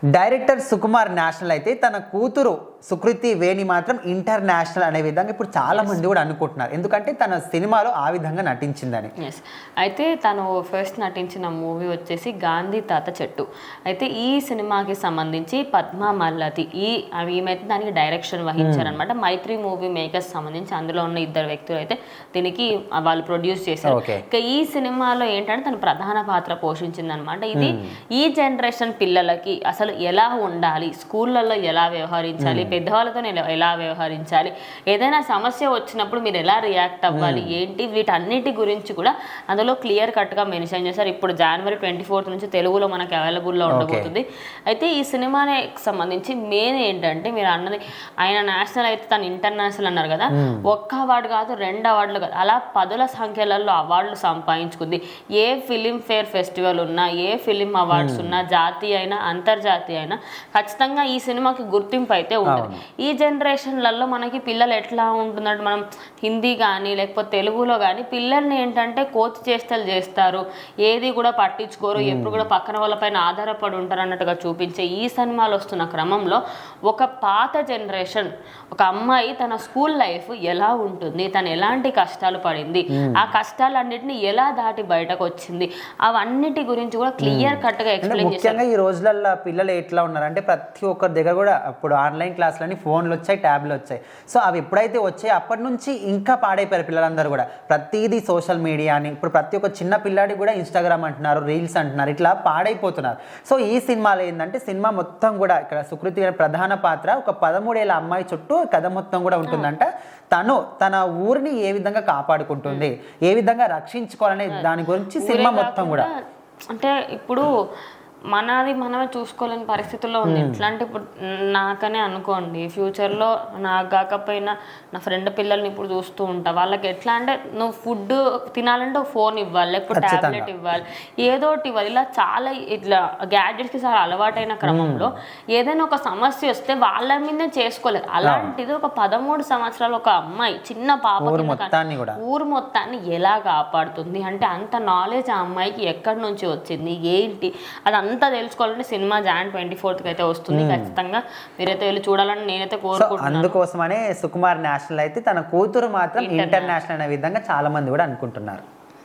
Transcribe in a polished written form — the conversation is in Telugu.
డైరెక్టర్ సుకుమార్ నేషనల్ అయితే తన కూతురు సుకృతి వేణి మాత్రం ఇంటర్నేషనల్ అనే విధంగా ఇప్పుడు చాలా మంది కూడా అనుకుంటున్నారు. ఎందుకంటే తన సినిమాలో ఆ విధంగా నటించిందని. అయితే తను ఫస్ట్ నటించిన మూవీ వచ్చేసి గాంధీ తాత చెట్టు. అయితే ఈ సినిమాకి సంబంధించి పద్మ మల్లతి ఈమెయితే దానికి డైరెక్షన్ వహించారనమాట. మైత్రి మూవీ మేకర్స్ సంబంధించి అందులో ఉన్న ఇద్దరు వ్యక్తులు అయితే దీనికి వాళ్ళు ప్రొడ్యూస్ చేశారు. ఇక ఈ సినిమాలో ఏంటంటే తను ప్రధాన పాత్ర పోషించింది అనమాట. ఇది ఈ జనరేషన్ పిల్లలకి అసలు ఎలా ఉండాలి, స్కూళ్ళల్లో ఎలా వ్యవహరించాలి, పెద్దవాళ్ళతో ఎలా వ్యవహరించాలి, ఏదైనా సమస్య వచ్చినప్పుడు మీరు ఎలా రియాక్ట్ అవ్వాలి, ఏంటి వీటన్నిటి గురించి కూడా అందులో క్లియర్ కట్గా మెన్షన్ చేశారు. ఇప్పుడు January 24 నుంచి తెలుగులో మనకి అవైలబుల్లో ఉండబోతుంది. అయితే ఈ సినిమాకి సంబంధించి మెయిన్ ఏంటంటే మీరు అన్నది ఆయన నేషనల్ అయితే తను ఇంటర్నేషనల్ అన్నారు కదా, ఒక్క అవార్డు కాదు 2 అవార్డులు కాదు, అలా 10ల సంఖ్యలలో అవార్డులు సంపాదించుకుంది. ఏ ఫిలిం ఫేర్ ఫెస్టివల్ ఉన్నా, ఏ ఫిలిం అవార్డ్స్ ఉన్నా, జాతీయ అయినా అంతర్జాతీయ అయినా ఖచ్చితంగా ఈ సినిమాకి గుర్తింపు అయితే ఉంటుంది. ఈ జనరేషన్లలో మనకి పిల్లలు ఎట్లా ఉంటుందంటే మనం హిందీ కానీ లేకపోతే తెలుగులో కానీ పిల్లల్ని ఏంటంటే కోతి చేష్టలు చేస్తారు, ఏది కూడా పట్టించుకోరు, ఎప్పుడు కూడా పక్కన వాళ్ళపైన ఆధారపడి ఉంటారు అన్నట్టుగా చూపించే ఈ సినిమాలు వస్తున్న క్రమంలో ఒక పాత జనరేషన్ ఒక అమ్మాయి తన స్కూల్ లైఫ్ ఎలా ఉంటుంది, తను ఎలాంటి కష్టాలు పడింది, ఆ కష్టాలన్నిటిని ఎలా దాటి బయటకు వచ్చింది, అవన్నిటి గురించి కూడా క్లియర్ కట్ గా ఎక్స్ప్లెయిన్ చేశారు. ఈ రోజులలో పిల్లలు ఎట్లా ఉన్నారు అంటే ప్రతి ఒక్కరి దగ్గర కూడా ఇప్పుడు ఆన్లైన్ క్లాసులని ఫోన్లు వచ్చాయి, ట్యాబ్లు వచ్చాయి. సో అవి ఎప్పుడైతే వచ్చాయి అప్పటి నుంచి ఇంకా పాడైపోయారు పిల్లలందరూ కూడా. ప్రతిదీ సోషల్ మీడియా అని, ఇప్పుడు ప్రతి ఒక్క చిన్న పిల్లాడికి కూడా ఇన్స్టాగ్రామ్ అంటున్నారు, రీల్స్ అంటున్నారు, ఇట్లా పాడైపోతున్నారు. సో ఈ సినిమాలో ఏంటంటే సినిమా మొత్తం కూడా ఇక్కడ సుకృతి ప్రధాన పాత్ర ఒక 13 ఏళ్ళ అమ్మాయి చుట్టూ కథ మొత్తం కూడా ఉంటుందంట. తను తన ఊరిని ఏ విధంగా కాపాడుకుంటుంది, ఏ విధంగా రక్షించుకోవాలనే దాని గురించి సినిమా మొత్తం కూడా. అంటే ఇప్పుడు మనది మనమే చూసుకోలేని పరిస్థితుల్లో ఉంది. ఎట్లా అంటే ఇప్పుడు నాకనే అనుకోండి, ఫ్యూచర్లో నాకు కాకపోయినా నా ఫ్రెండ్ పిల్లల్ని ఇప్పుడు చూస్తూ ఉంటా, వాళ్ళకి ఎట్లా అంటే నువ్వు ఫుడ్ తినాలంటే ఒక ఫోన్ ఇవ్వాలి, లేకపోతే ట్యాబ్లెట్ ఇవ్వాలి, ఏదోటి ఇవ్వాలి, ఇలా చాలా ఇట్లా గ్యాడ్జెట్స్కి చాలా అలవాటైన క్రమంలో ఏదైనా ఒక సమస్య వస్తే వాళ్ళ మీదే చేసుకోలేరు. అలాంటిది ఒక 13 సంవత్సరాల ఒక అమ్మాయి చిన్న పాప ఊరు మొత్తాన్ని ఎలా కాపాడుతుంది అంటే అంత నాలెడ్జ్ ఆ అమ్మాయికి ఎక్కడి నుంచి వచ్చింది ఏంటి అది అంతా తెలుసుకోవాలంటే సినిమా January 24th అయితే వస్తుంది. ఖచ్చితంగా మీరైతే వెళ్ళి చూడాలని నేనైతే కోరుకుంటున్నాను. అందుకోసమనే సుకుమార్ నేషనల్ అయితే తన కూతురు మాత్రం ఇంటర్నేషనల్ అనే విధంగా చాలా మంది కూడా అనుకుంటున్నారు.